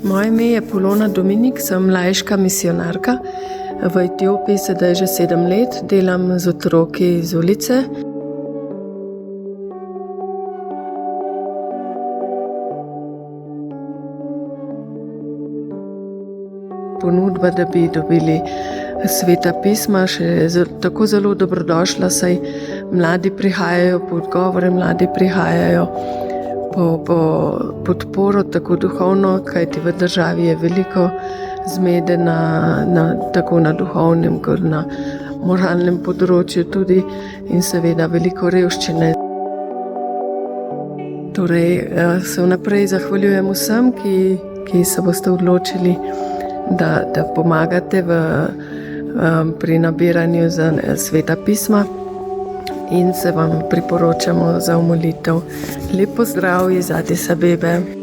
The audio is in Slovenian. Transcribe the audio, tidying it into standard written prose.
Moje ime je Polona Dominik, sem laiška misionarka. V Etiopiji sedaj že 7 let, delam z otroki iz ulice. Ponudba, da bi dobili sveta pisma, še tako zelo dobrodošla, saj mladi prihajajo po odgovore, mladi prihajajo po podporo, tako duhovno, kajti v državi je veliko zmede tako na duhovnem kot na moralnem področju tudi in seveda veliko revščine. Torej se vnaprej zahvaljujem vsem, ki se boste odločili, da pomagate pri nabiranju za sveta pisma in se vam priporočamo za molitev. Lep pozdrav iz Adis Abebe.